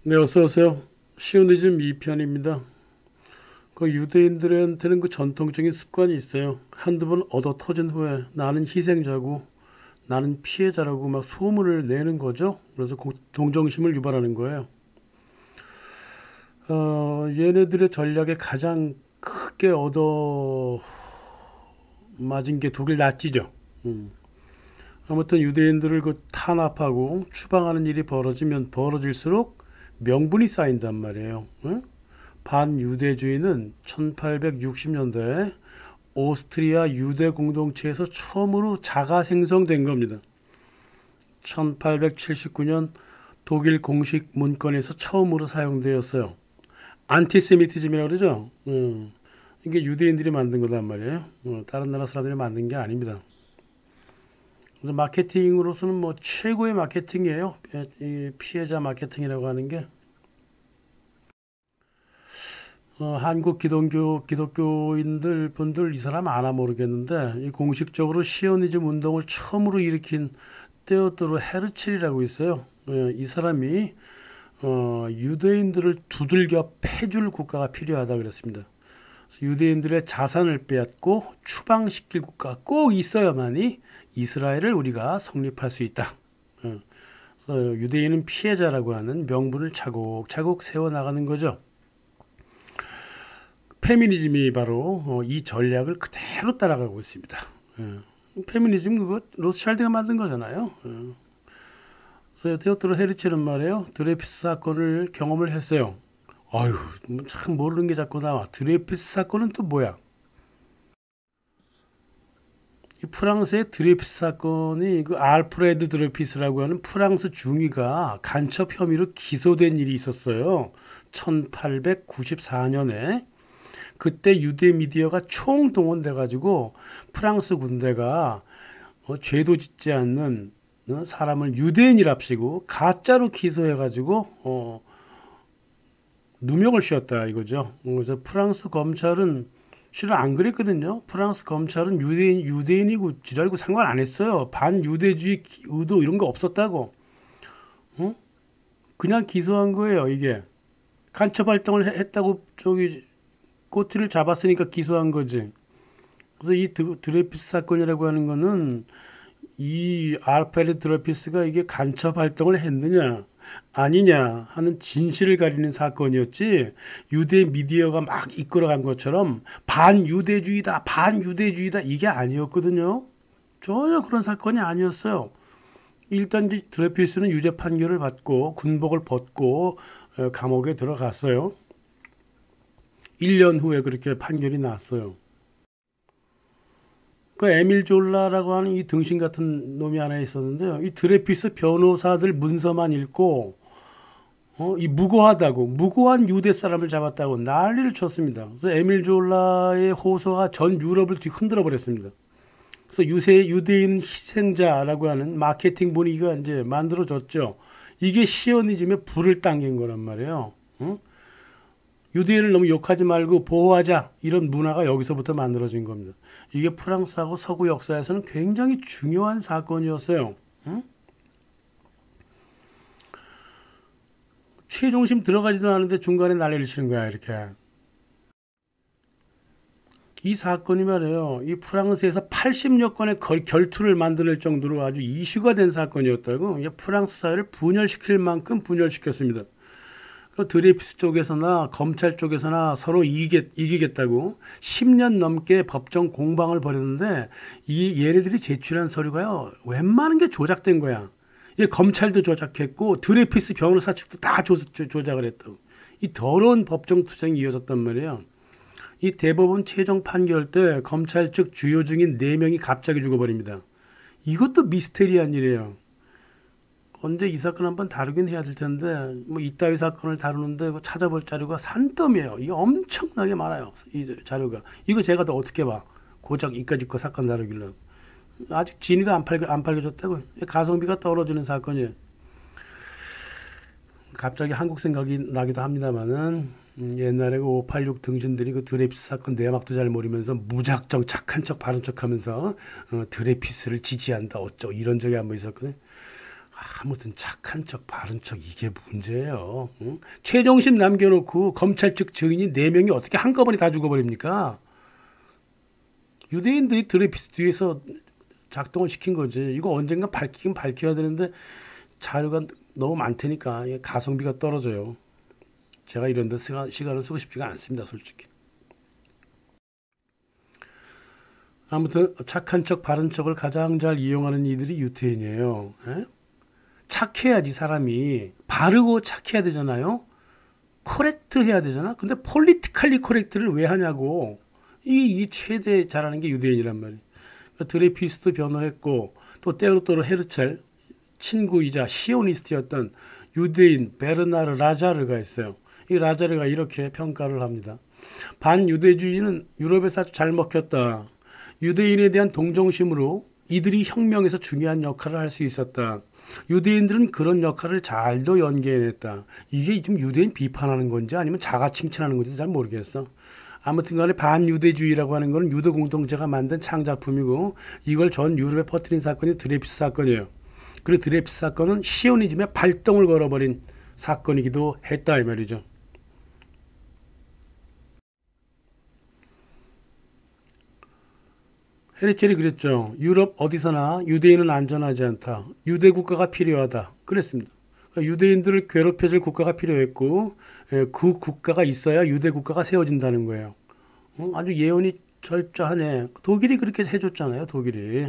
네, 어서 오세요. 시오니즘 2편입니다. 그 유대인들한테는 그 전통적인 습관이 있어요. 한두 번 얻어 터진 후에 나는 희생자고 나는 피해자라고 막 소문을 내는 거죠. 그래서 동정심을 유발하는 거예요. 얘네들의 전략에 가장 크게 얻어 맞은 게 독일 나치죠. 아무튼 유대인들을 그 탄압하고 추방하는 일이 벌어지면 벌어질수록 명분이 쌓인단 말이에요. 응? 반유대주의는 1860년대에 오스트리아 유대 공동체에서 처음으로 자가 생성된 겁니다. 1879년 독일 공식 문건에서 처음으로 사용되었어요. 안티세미티즘이라고 그러죠. 이게 유대인들이 만든 거단 말이에요. 다른 나라 사람들이 만든 게 아닙니다. 그래서 마케팅으로서는 뭐 최고의 마케팅이에요. 이 피해자 마케팅이라고 하는 게. 한국 기독교인들 분들 이 사람 아나 모르겠는데 이 공식적으로 시오니즘 운동을 처음으로 일으킨 테오도르 헤르첼이라고 있어요. 이 사람이 유대인들을 두들겨 패줄 국가가 필요하다 그랬습니다. 그래서 유대인들의 자산을 빼앗고 추방시킬 국가가 꼭 있어야만이 이스라엘을 우리가 성립할 수 있다. 그래서 유대인은 피해자라고 하는 명분을 차곡차곡 세워나가는 거죠. 페미니즘이 바로 이 전략을 그대로 따라가고 있습니다. 페미니즘 그거 로스차일드가 만든 거잖아요. 그래서 테오도르 헤르첼은 말이에요. 드레피스 사건을 경험을 했어요. 아유, 참 모르는 게 자꾸 나와. 드레피스 사건은 또 뭐야? 이 프랑스의 드레피스 사건이 그 알프레드 드레피스라고 하는 프랑스 중위가 간첩 혐의로 기소된 일이 있었어요. 1894년에. 그때 유대 미디어가 총동원돼 가지고 프랑스 군대가 죄도 짓지 않는 사람을 유대인이랍시고 가짜로 기소해 가지고 누명을 씌웠다 이거죠. 그래서 프랑스 검찰은 실은 안 그랬거든요. 프랑스 검찰은 유대인이고 지랄고 상관 안 했어요. 반유대주의 의도 이런 거 없었다고. 그냥 기소한 거예요. 이게 간첩 활동을 했다고 저기 꼬티를 잡았으니까 기소한 거지. 그래서 이 드레피스 사건이라고 하는 거는 이 알프레드 드레피스가 이게 간첩 활동을 했느냐 아니냐 하는 진실을 가리는 사건이었지, 유대 미디어가 막 이끌어간 것처럼 반유대주의다 이게 아니었거든요. 전혀 그런 사건이 아니었어요. 일단 이제 드레피스는 유죄 판결을 받고 군복을 벗고 감옥에 들어갔어요. 1년 후에 그렇게 판결이 났어요. 그 에밀 졸라라고 하는 이 등신 같은 놈이 하나 있었는데요. 이 드레피스 변호사들 문서만 읽고 이 무고한 유대 사람을 잡았다고 난리를 쳤습니다. 그래서 에밀 졸라의 호소가 전 유럽을 뒤흔들어 버렸습니다. 그래서 유대인 희생자라고 하는 마케팅 분위기가 이제 만들어졌죠. 이게 시오니즘의 불을 당긴 거란 말이에요. 유대인을 너무 욕하지 말고 보호하자, 이런 문화가 여기서부터 만들어진 겁니다. 이게 프랑스하고 서구 역사에서는 굉장히 중요한 사건이었어요. 최중심 들어가지도 않은데 중간에 난리를 치는 거야 이렇게. 이 사건이 말이에요. 이 프랑스에서 80여 건의 결투를 만들 정도로 아주 이슈가 된 사건이었다고. 이게 프랑스 사회를 분열시킬 만큼 분열시켰습니다. 드레피스 쪽에서나 검찰 쪽에서나 서로 이기겠다고 10년 넘게 법정 공방을 벌였는데 이 얘네들이 제출한 서류가요, 웬만한 게 조작된 거야. 이 검찰도 조작했고 드레피스 변호사 측도 다 조작을 했다고. 이 더러운 법정 투쟁이 이어졌단 말이에요. 이 대법원 최종 판결 때 검찰 측 주요 증인 4명이 갑자기 죽어버립니다. 이것도 미스테리한 일이에요. 언제 이 사건 한번 다루긴 해야 될 텐데 뭐 이따위 사건을 다루는데 찾아볼 자료가 산더미예요. 이게 엄청나게 많아요. 이 자료가. 이거 제가 더 어떻게 봐. 고작 이까짓 거 사건 다루길래. 아직 진위도 안 밝혀졌다고. 가성비가 떨어지는 사건이에요. 갑자기 한국 생각이 나기도 합니다만은 옛날에 그 586 등신들이 그 드레피스 사건 내막도 잘 모르면서 무작정 착한 척 바른 척하면서 드레피스를 지지한다 어쩌고 이런 적이 한번 있었거든요. 아무튼 착한 척 바른 척 이게 문제예요. 응? 최종심 남겨놓고 검찰 측 증인이 4명이 어떻게 한꺼번에 다 죽어버립니까? 유대인들이 드레피스 뒤에서 작동을 시킨 거지. 이거 언젠가 밝히긴 밝혀야 되는데 자료가 너무 많다니까 가성비가 떨어져요. 제가 이런 데 시간을 쓰고 싶지가 않습니다, 솔직히. 아무튼 착한 척 바른 척을 가장 잘 이용하는 이들이 유태인이에요. 에? 착해야지 사람이. 바르고 착해야 되잖아요. 코렉트 해야 되잖아. 근데 폴리티컬리 코렉트를 왜 하냐고. 이게 최대 잘하는 게 유대인이란 말이에요. 드레피스도 변호했고 또 때로또로 헤르첼 친구이자 시오니스트였던 유대인 베르나르 라자르가 있어요. 이 라자르가 이렇게 평가를 합니다. 반유대주의는 유럽에서 아주 잘 먹혔다. 유대인에 대한 동정심으로 이들이 혁명에서 중요한 역할을 할 수 있었다. 유대인들은 그런 역할을 잘도 연계해냈다. 이게 지금 유대인 비판하는 건지 아니면 자가 칭찬하는 건지 잘 모르겠어. 아무튼 간에 반유대주의라고 하는 것은 유대 공동체가 만든 창작품이고 이걸 전 유럽에 퍼뜨린 사건이 드레피스 사건이에요. 그리고 드레피스 사건은 시오니즘의 발동을 걸어버린 사건이기도 했다 이 말이죠. 헤르첼이 그랬죠. 유럽 어디서나 유대인은 안전하지 않다. 유대 국가가 필요하다. 그랬습니다. 그러니까 유대인들을 괴롭혀줄 국가가 필요했고 그 국가가 있어야 유대 국가가 세워진다는 거예요. 아주 예언이 철저하네. 독일이 그렇게 해줬잖아요. 독일이.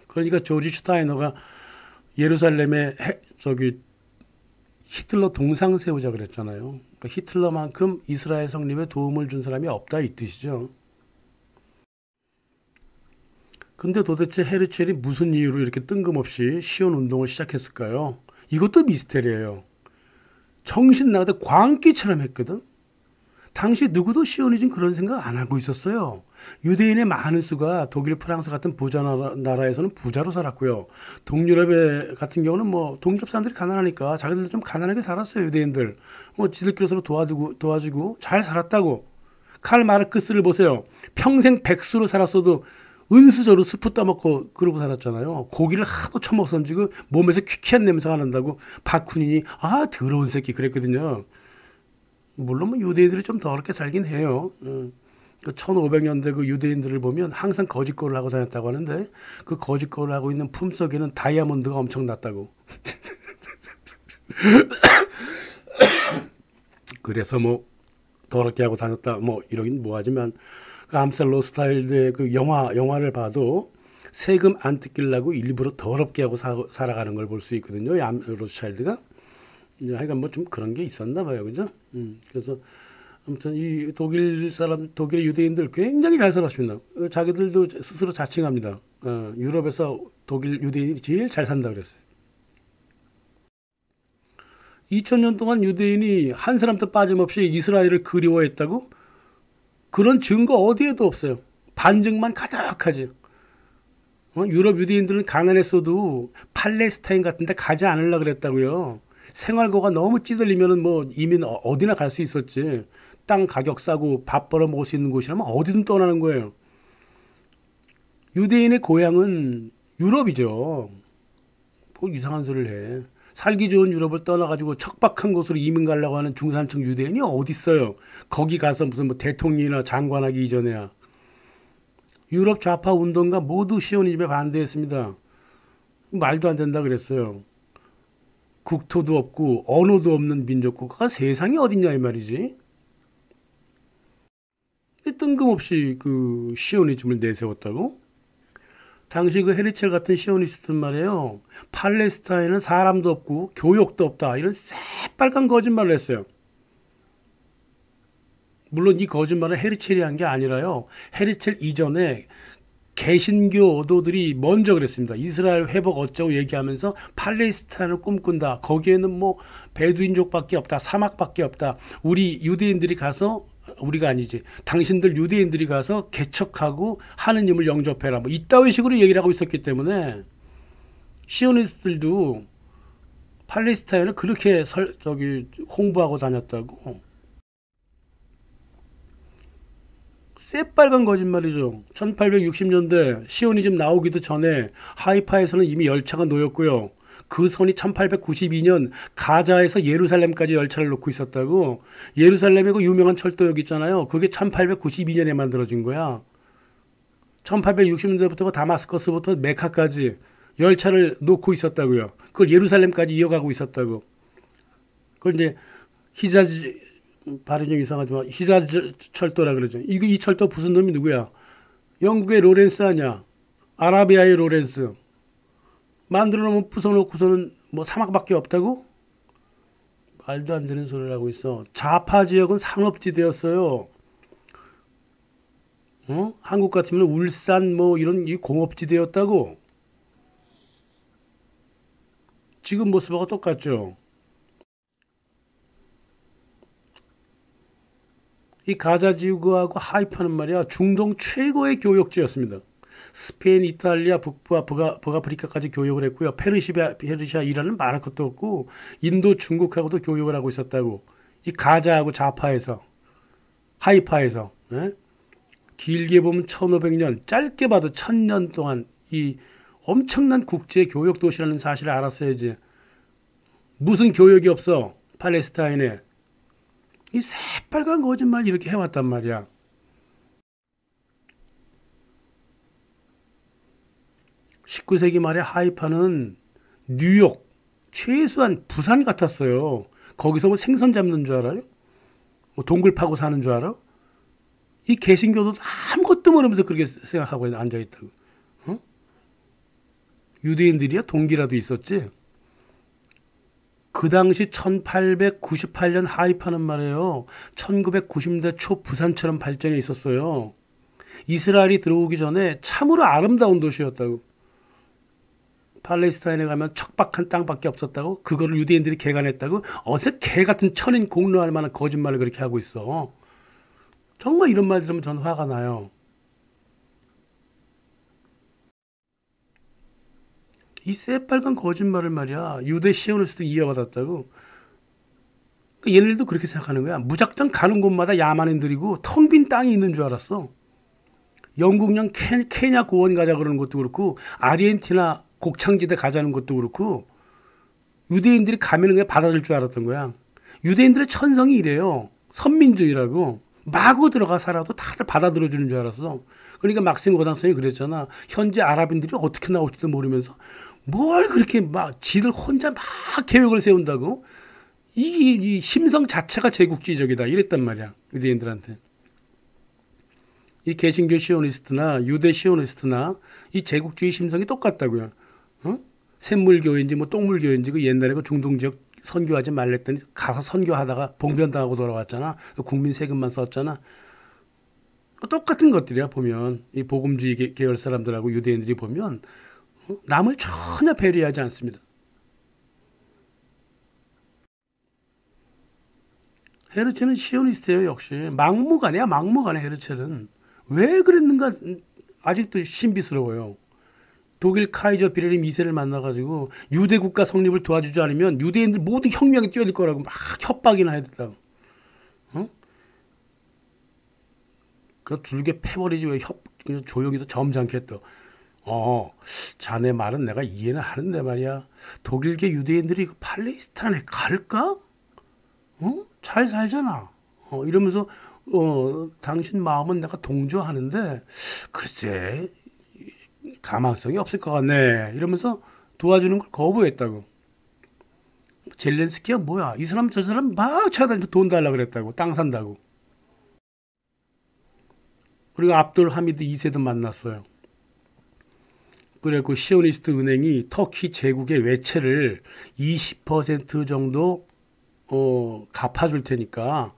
그러니까 조지 슈타이너가 예루살렘에 히틀러 동상 세우자 그랬잖아요. 그러니까 히틀러만큼 이스라엘 성립에 도움을 준 사람이 없다 이 뜻이죠. 근데 도대체 헤르첼이 무슨 이유로 이렇게 뜬금없이 시온 운동을 시작했을까요? 이것도 미스테리예요. 정신 나가다 광기처럼 했거든. 당시 누구도 시오니즘 그런 생각 안 하고 있었어요. 유대인의 많은 수가 독일, 프랑스 같은 부자 나라에서는 부자로 살았고요. 동유럽 같은 경우는 뭐 동유럽 사람들이 가난하니까 자기들도 좀 가난하게 살았어요. 유대인들. 지들끼리 서로 도와주고 잘 살았다고. 칼 마르크스를 보세요. 평생 백수로 살았어도 은수저로 스프 떠먹고 그러고 살았잖아요. 고기를 하도 처먹었는지 그 몸에서 퀴퀴한 냄새가 난다고 바쿠닌이 더러운 새끼 그랬거든요. 물론 뭐 유대인들이 좀 더럽게 살긴 해요. 1500년대 그 유대인들을 보면 항상 거짓골을 하고 다녔다고 하는데 그 거짓골을 하고 있는 품속에는 다이아몬드가 엄청 났다고. 그래서 뭐 더럽게 하고 다녔다 뭐 이러긴 뭐하지만 그 암살 로스타일드의 그 영화를 봐도 세금 안 뜯기려고 일부러 더럽게 하고 살아가는 걸 볼 수 있거든요. 로스차일드가. 하여간 뭐 좀 그런 게 있었나 봐요. 그죠? 그래서 아무튼 이 독일의 유대인들 굉장히 잘 살았습니다. 자기들도 스스로 자칭합니다. 유럽에서 독일 유대인이 제일 잘 산다 그랬어요. 2000년 동안 유대인이 한 사람도 빠짐없이 이스라엘을 그리워했다고? 그런 증거 어디에도 없어요. 반증만 가득하지. 유럽 유대인들은 가난했어도 팔레스타인 같은 데 가지 않으려고 그랬다고요. 생활고가 너무 찌들리면 뭐 이민 어디나 갈 수 있었지. 땅 가격 싸고 밥 벌어 먹을 수 있는 곳이라면 어디든 떠나는 거예요. 유대인의 고향은 유럽이죠. 뭐 이상한 소리를 해. 살기 좋은 유럽을 떠나가지고 척박한 곳으로 이민 가려고 하는 중산층 유대인이 어디 있어요. 거기 가서 무슨 뭐 대통령이나 장관하기 이전에야. 유럽 좌파 운동가 모두 시오니즘에 반대했습니다. 말도 안 된다 그랬어요. 국토도 없고 언어도 없는 민족 국가가 세상에 어딨냐 이 말이지. 뜬금없이 그 시오니즘을 내세웠다고? 당시 그 헤르첼 같은 시오니스트는 말이에요. 팔레스타인은 사람도 없고 교역도 없다. 이런 새빨간 거짓말을 했어요. 물론 이 거짓말은 헤르첼이 한 게 아니라요. 헤르첼 이전에 개신교도들이 먼저 그랬습니다. 이스라엘 회복 어쩌고 얘기하면서 팔레스타인을 꿈꾼다. 거기에는 뭐 베두인족밖에 없다. 사막밖에 없다. 우리 유대인들이 가서 우리가 아니지. 당신들 유대인들이 가서 개척하고 하느님을 영접해라. 뭐 이따위 식으로 얘기를 하고 있었기 때문에 시오니스트들도 팔레스타인을 그렇게 홍보하고 다녔다고. 새빨간 거짓말이죠. 1860년대 시오니즘 나오기도 전에 하이파에서는 이미 열차가 놓였고요. 그 선이 1892년 가자에서 예루살렘까지 열차를 놓고 있었다고. 예루살렘에 그 유명한 철도역 있잖아요. 그게 1892년에 만들어진 거야. 1860년대부터 다마스커스부터 메카까지 열차를 놓고 있었다고요. 그걸 예루살렘까지 이어가고 있었다고. 그걸 이제 히자즈, 발음이 좀 이상하지만 히자즈 철도라 그러죠. 이 철도 무슨 놈이 누구야? 영국의 로렌스 아니야. 아라비아의 로렌스. 만들어 놓으면 부숴놓고서는 뭐 사막밖에 없다고? 말도 안 되는 소리를 하고 있어. 자파 지역은 상업지대였어요. 한국 같으면 울산 뭐 이런 이 공업지대였다고. 지금 모습하고 똑같죠. 이 가자 지구하고 하이파는 말이야 중동 최고의 교역지였습니다. 스페인, 이탈리아, 북부와 북아프리카까지 교역을 했고요. 페르시아, 이란은 말할 것도 없고 인도, 중국하고도 교역을 하고 있었다고. 이 가자하고 자파에서, 하이파에서. 예? 길게 보면 1500년, 짧게 봐도 1000년 동안 이 엄청난 국제 교역 도시라는 사실을 알았어야지. 무슨 교역이 없어 팔레스타인에. 이 새빨간 거짓말 이렇게 해왔단 말이야. (19세기) 말에 하이파는 뉴욕, 최소한 부산 같았어요. 거기서 뭐 생선 잡는 줄 알아요? 뭐 동굴 파고 사는 줄 알아? 이 개신교도 아무것도 모르면서 그렇게 생각하고 앉아있다고. 유대인들이야 동기라도 있었지. 그 당시 1898년 하이파는 말이에요. 1990년대 초 부산처럼 발전해 있었어요. 이스라엘이 들어오기 전에 참으로 아름다운 도시였다고. 팔레스타인에 가면 척박한 땅밖에 없었다고. 그거를 유대인들이 개간했다고. 어디서 개 같은 천인 공로할 만한 거짓말을 그렇게 하고 있어. 정말 이런 말 들으면 전 화가 나요. 이 새빨간 거짓말을 말이야 유대 시오니스트 이어받았다고. 얘네들도 그렇게 생각하는 거야. 무작정 가는 곳마다 야만인들이고 텅 빈 땅이 있는 줄 알았어. 영국령 케냐 고원 가자 그러는 것도 그렇고 아르헨티나 곡창지대 가자는 것도 그렇고 유대인들이 가면은 그냥 받아줄 줄 알았던 거야. 유대인들의 천성이 이래요. 선민주의라고. 마구 들어가 살아도 다들 받아들여주는 줄 알았어. 그러니까 막심 고등학생이 그랬잖아. 현재 아랍인들이 어떻게 나올지도 모르면서 뭘 그렇게 막 지들 혼자 막 계획을 세운다고. 이 심성 자체가 제국주의적이다 이랬단 말이야 유대인들한테. 이 개신교 시오니스트나 유대 시오니스트나 이 제국주의 심성이 똑같다고요. 샘물교회인지 뭐 똥물교회인지 그 옛날에 그 중동 지역 선교하지 말랬더니 가서 선교하다가 봉변당하고 돌아왔잖아. 국민 세금만 썼잖아. 똑같은 것들이야. 보면 이 복음주의 계열 사람들하고 유대인들이 보면 남을 전혀 배려하지 않습니다. 헤르체는 시오니스트예요. 역시 막무가내야. 막무가내. 헤르체는 왜 그랬는가 아직도 신비스러워요. 독일 카이저 비레림 2세를 만나가지고 유대 국가 성립을 도와주지 않으면 유대인들 모두 혁명에 뛰어들 거라고 막 협박이나 해야 된다고. 그 둘게 패버리지 왜 그냥 조용히 또 점잖게 또. 자네 말은 내가 이해는 하는데 말이야. 독일계 유대인들이 팔레스타인에 갈까? 잘 살잖아. 이러면서 당신 마음은 내가 동조하는데 글쎄 가망성이 없을 것 같네. 이러면서 도와주는 걸 거부했다고. 젤렌스키가 뭐야? 이 사람 저 사람 막 찾아다니면서 돈 달라고 그랬다고. 땅 산다고. 그리고 압돌 하미드 2세도 만났어요. 그래고 시오니스트 은행이 터키 제국의 외채를 20% 정도 갚아줄 테니까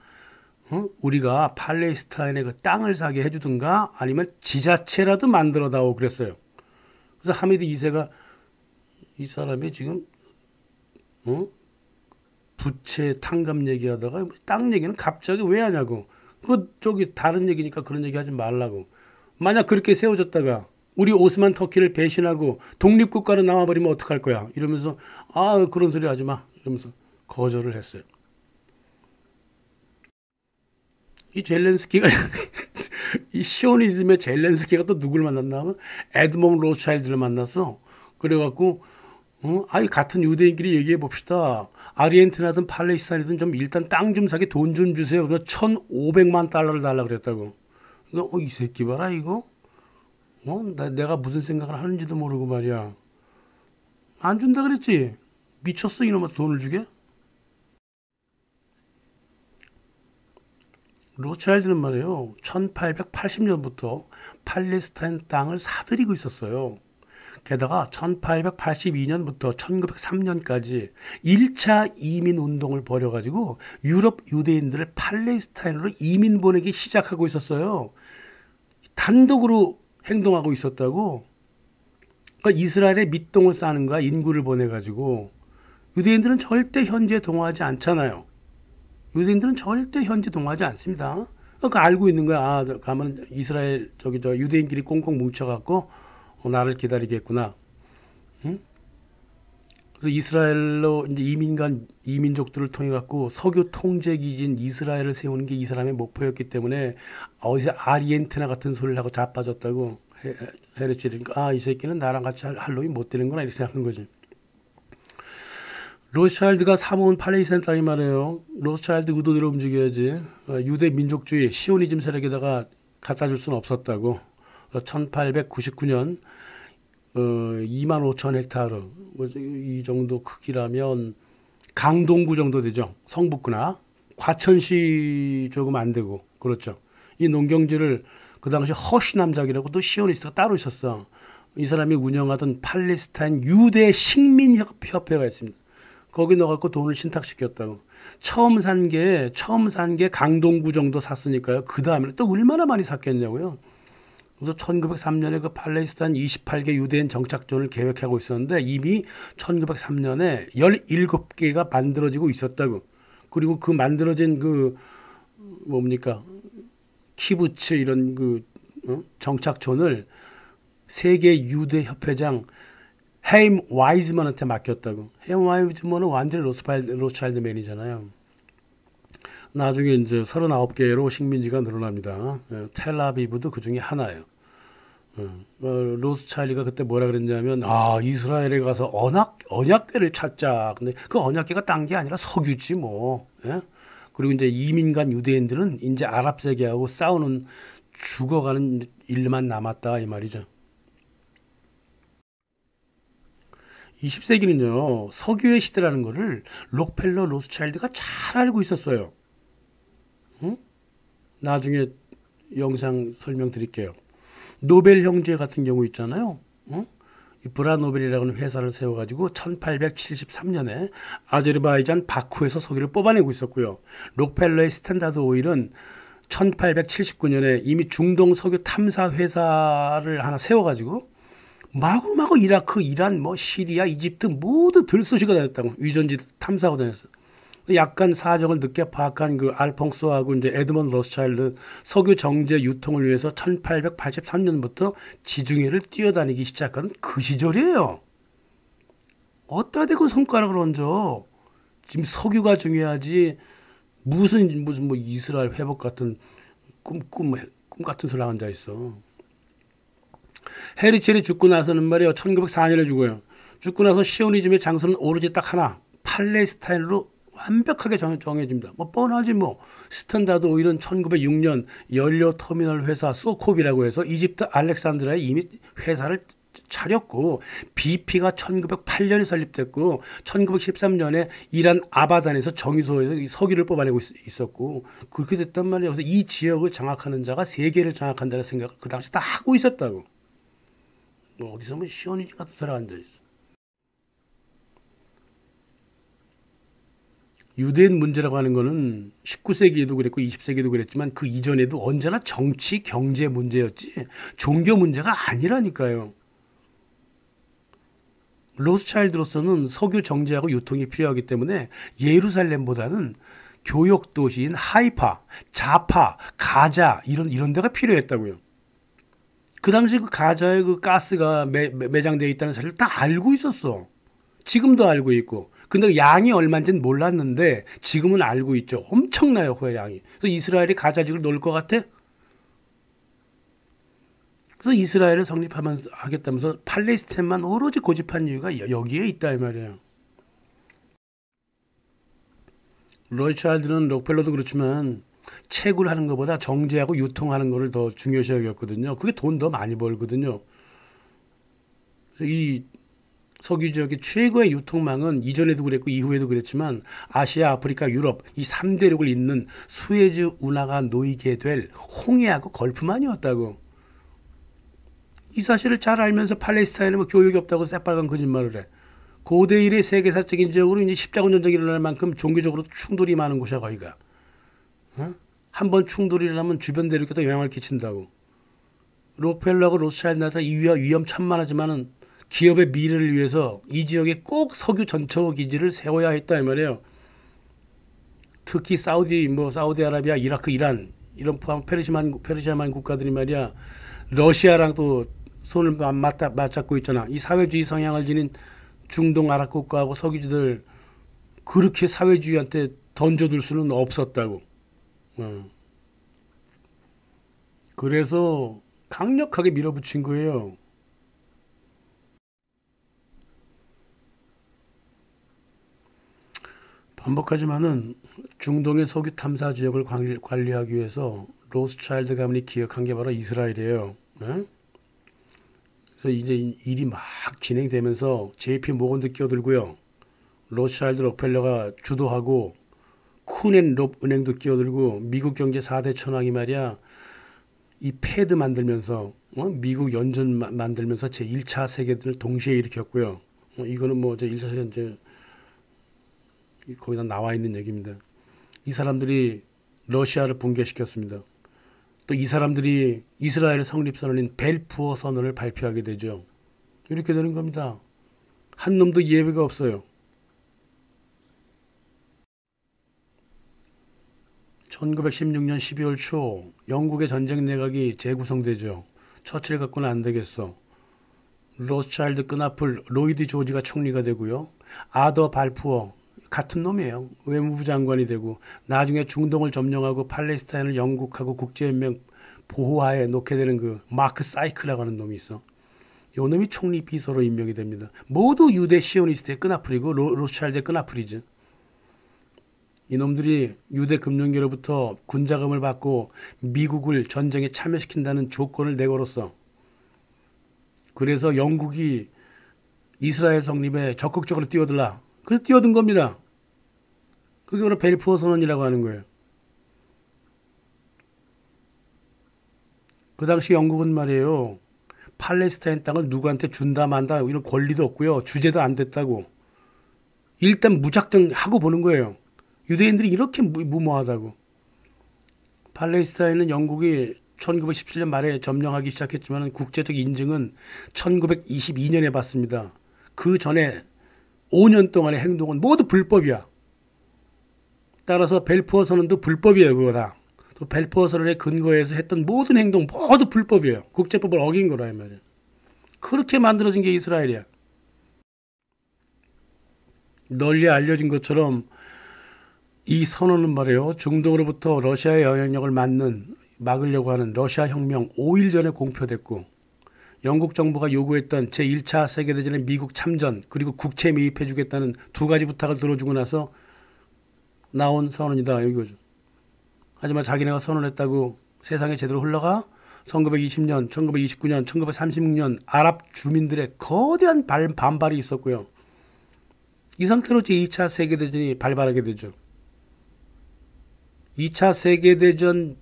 우리가 팔레스타인에 그 땅을 사게 해주든가 아니면 지자체라도 만들어다오 그랬어요. 그래서 하미드 2세가 이 사람이 지금 부채 탕감 얘기하다가 땅 얘기는 갑자기 왜 하냐고. 그 저기 다른 얘기니까 그런 얘기 하지 말라고. 만약 그렇게 세워졌다가 우리 오스만 터키를 배신하고 독립국가로 남아버리면 어떡할 거야. 이러면서 그런 소리 하지 마. 이러면서 거절을 했어요. 이 젤렌스키가 이 시오니즘의 젤렌스키가 또 누굴 만났나 하면 에드몽 로차일드를 만났어. 그래갖고 아이 같은 유대인끼리 얘기해 봅시다. 아르헨티나든 팔레스타인이든 좀 일단 땅 좀 사게 돈 좀 주세요. 그래서 1,500만 달러를 달라 그랬다고. 이 새끼 봐라 이거. 내가 무슨 생각을 하는지도 모르고 말이야. 안 준다 그랬지. 미쳤어 이놈아 돈을 주게? 로스차일드는 말이에요. 1880년부터 팔레스타인 땅을 사들이고 있었어요. 게다가 1882년부터 1903년까지 1차 이민 운동을 벌여가지고 유럽 유대인들을 팔레스타인으로 이민 보내기 시작하고 있었어요. 단독으로 행동하고 있었다고. 그러니까 이스라엘에 밑동을 쌓는 거야. 인구를 보내가지고. 유대인들은 절대 현지에 동원하지 않잖아요. 유대인들은 절대 현지 동원하지 않습니다. 그러니까 알고 있는 거야. 가면 이스라엘 유대인끼리 꽁꽁 뭉쳐갖고 나를 기다리겠구나. 응? 그래서 이스라엘로 이제 이민족들을 통해 갖고 석유 통제 기지인 이스라엘을 세우는 게 이 사람의 목표였기 때문에 어디서 아르헨티나 같은 소리를 하고 자빠졌다고 헤르치니까 이 새끼는 나랑 같이 할 놈이 못 되는구나 이렇게 생각한 거지. 로스차일드가 사모은 팔레스타인 땅이 말이에요. 로스차일드 의도대로 움직여야지. 유대 민족주의 시오니즘 세력에다가 갖다 줄 수는 없었다고. 1899년 25,000 헥타르 이 정도 크기라면 강동구 정도 되죠. 성북구나 과천시 조금 안 되고 그렇죠. 이 농경지를 그 당시 허시남작이라고 또 시오니스트가 따로 있었어. 이 사람이 운영하던 팔레스타인 유대 식민협회가 있습니다. 거기 넣어갖고 돈을 신탁시켰다고. 처음 산 게 강동구 정도 샀으니까요. 그 다음에 또 얼마나 많이 샀겠냐고요. 그래서 1903년에 그 팔레스타인 28개 유대인 정착존을 계획하고 있었는데 이미 1903년에 17개가 만들어지고 있었다고. 그리고 그 만들어진 그 뭡니까 키부츠 이런 그 정착촌을 세계 유대 협회장 헤임 와이즈먼한테 맡겼다고. 헤임 와이즈먼은 완전히 로스차일드맨이잖아요. 나중에 이제 39개로 식민지가 늘어납니다. 텔아비브도 그 중에 하나예요. 로스차일드가 그때 뭐라 그랬냐면 이스라엘에 가서 언약궤를 찾자. 근데 그 언약궤가 딴 게 아니라 석유지 뭐. 예? 그리고 이제 이민간 유대인들은 이제 아랍 세계하고 싸우는 죽어가는 일만 남았다 이 말이죠. 20세기는요. 석유의 시대라는 거를 록펠러 로스차일드가 잘 알고 있었어요. 응? 나중에 영상 설명드릴게요. 노벨 형제 같은 경우 있잖아요. 응? 이 브라노벨이라는 회사를 세워가지고 1873년에 아제르바이잔 바쿠에서 석유를 뽑아내고 있었고요. 록펠러의 스탠다드 오일은 1879년에 이미 중동 석유 탐사 회사를 하나 세워가지고 마구마구 이라크, 이란, 시리아, 이집트 모두 들쑤시고 다녔다고. 위전지 탐사하고 다녔어. 약간 사정을 늦게 파악한 그 알퐁소하고 이제 에드먼 로스차일드 석유 정제 유통을 위해서 1883년부터 지중해를 뛰어다니기 시작한 그 시절이에요. 어디다 대고 손가락을 얹어. 지금 석유가 중요하지 무슨 이스라엘 회복 같은 꿈 같은 소리 앉아 있어. 헤르첼이 죽고 나서는 말이에요. 1904년에 죽어요. 죽고 나서 시오니즘의 장소는 오로지 딱 하나. 팔레스타인으로 완벽하게 정해집니다. 뻔하지 뭐. 스탠다드 오일은 1906년 연료터미널 회사 소콥이라고 해서 이집트 알렉산드리아에 이미 회사를 차렸고 BP가 1908년에 설립됐고 1913년에 이란 아바단에서 정유소에서 석유를 뽑아내고 있었고 그렇게 됐단 말이에요. 그래서 이 지역을 장악하는 자가 세계를 장악한다는 생각을 그 당시 다 하고 있었다고. 어디서 시오니즘 같은 소리가 앉아있어. 유대인 문제라고 하는 거는 19세기에도 그랬고 20세기에도 그랬지만 그 이전에도 언제나 정치, 경제 문제였지 종교 문제가 아니라니까요. 로스차일드로서는 석유 정제하고 유통이 필요하기 때문에 예루살렘보다는 교역 도시인 하이파, 자파, 가자 이런 데가 필요했다고요. 그 당시 그 가자에 그 가스가 매장되어 있다는 사실을 다 알고 있었어. 지금도 알고 있고. 근데 양이 얼마인지는 몰랐는데 지금은 알고 있죠. 엄청나요, 그 양이. 그래서 이스라엘이 가자지구를 놓을 것 같아? 그래서 이스라엘을 성립하면서 하겠다면서 팔레스타인만 오로지 고집한 이유가 여기에 있다 이 말이에요. 로이차일드는 록펠러도 그렇지만 채굴 하는 것보다 정제하고 유통하는 거를 더 중요시 여겼거든요. 그게 돈 더 많이 벌거든요. 그래서 이 석유 지역의 최고의 유통망은 이전에도 그랬고 이후에도 그랬지만 아시아, 아프리카, 유럽 이 3대륙을 잇는 수에즈 운하가 놓이게 될 홍해하고 걸프만이었다고. 이 사실을 잘 알면서 팔레스타인은 뭐 교육이 없다고 새빨간 거짓말을 해. 고대 이래 세계사적인 지역으로 이제 십자군 전쟁이 일어날 만큼 종교적으로도 충돌이 많은 곳이야 거기가. 어? 한번 충돌이 일어나면 주변 대륙에도 영향을 끼친다고. 록펠러하고 로스차일드나서 이 위험천만하지만은 기업의 미래를 위해서 이 지역에 꼭 석유 전처 기지를 세워야 했다 이 말이에요. 특히 사우디아라비아, 이라크, 이란 이런 페르시아만 국가들이 말이야 러시아랑 또 손을 맞잡고 있잖아. 이 사회주의 성향을 지닌 중동 아랍 국가하고 석유주들 그렇게 사회주의한테 던져둘 수는 없었다고. 그래서 강력하게 밀어붙인 거예요. 반복하지만은 중동의 석유 탐사 지역을 관리하기 위해서 로스차일드 가문이 기획한 게 바로 이스라엘이에요. 네? 그래서 이제 일이 막 진행되면서 JP 모건도 끼어들고요. 로스차일드 록펠러가 주도하고 쿠넨 롭 은행도 끼어들고 미국 경제 4대 천왕이 말이야 이 패드 만들면서 미국 연준 만들면서 제1차 세계대전을 동시에 일으켰고요. 이거는 뭐 제 1차 세계대전 거기다 나와 있는 얘기입니다. 이 사람들이 러시아를 붕괴시켰습니다. 또 이 사람들이 이스라엘 성립선언인 벨푸어 선언을 발표하게 되죠. 이렇게 되는 겁니다. 한 놈도 예외가 없어요. 1916년 12월 초 영국의 전쟁 내각이 재구성되죠. 처치를 갖고는 안 되겠어. 로스차일드 끈앞을 로이드 조지가 총리가 되고요. 아더 발푸어 같은 놈이에요. 외무부 장관이 되고 나중에 중동을 점령하고 팔레스타인을 영국하고 국제연맹 보호하에 놓게 되는 그 마크 사이크라고 하는 놈이 있어. 요 놈이 총리 비서로 임명이 됩니다. 모두 유대 시오니스트의 끈앞풀이고 로스차일드의 끈앞풀이죠. 이놈들이 유대 금융계로부터 군자금을 받고 미국을 전쟁에 참여시킨다는 조건을 내걸었어. 그래서 영국이 이스라엘 성립에 적극적으로 뛰어들라. 그래서 뛰어든 겁니다. 그게 바로 벨푸어 선언이라고 하는 거예요. 그 당시 영국은 말이에요. 팔레스타인 땅을 누구한테 준다 만다 이런 권리도 없고요. 주제도 안 됐다고. 일단 무작정 하고 보는 거예요. 유대인들이 이렇게 무모하다고. 팔레스타인은 영국이 1917년 말에 점령하기 시작했지만 국제적 인증은 1922년에 받습니다. 그 전에 5년 동안의 행동은 모두 불법이야. 따라서 벨푸어 선언도 불법이에요. 그거 다. 또 벨푸어 선언에 근거해서 했던 모든 행동 모두 불법이에요. 국제법을 어긴 거라 이 말이야. 그렇게 만들어진 게 이스라엘이야. 널리 알려진 것처럼 이 선언은 말이에요. 중동으로부터 러시아의 영향력을 막으려고 하는 러시아 혁명 5일 전에 공표됐고 영국 정부가 요구했던 제1차 세계대전의 미국 참전 그리고 국채 매입해 주겠다는 두 가지 부탁을 들어주고 나서 나온 선언이다 이거죠. 하지만 자기네가 선언했다고 세상에 제대로 흘러가? 1920년, 1929년, 1936년 아랍 주민들의 거대한 반발이 있었고요. 이 상태로 제2차 세계대전이 발발하게 되죠. 2차 세계대전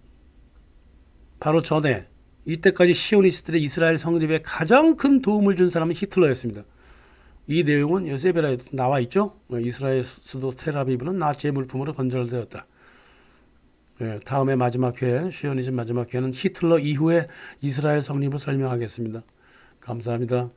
바로 전에 이때까지 시오니스트들의 이스라엘 성립에 가장 큰 도움을 준 사람은 히틀러였습니다. 이 내용은 요세베라에 나와 있죠. 이스라엘 수도 텔아비브는 나치의 물품으로 건설되었다. 다음에 마지막 회, 시오니즘 마지막 회는 히틀러 이후에 이스라엘 성립을 설명하겠습니다. 감사합니다.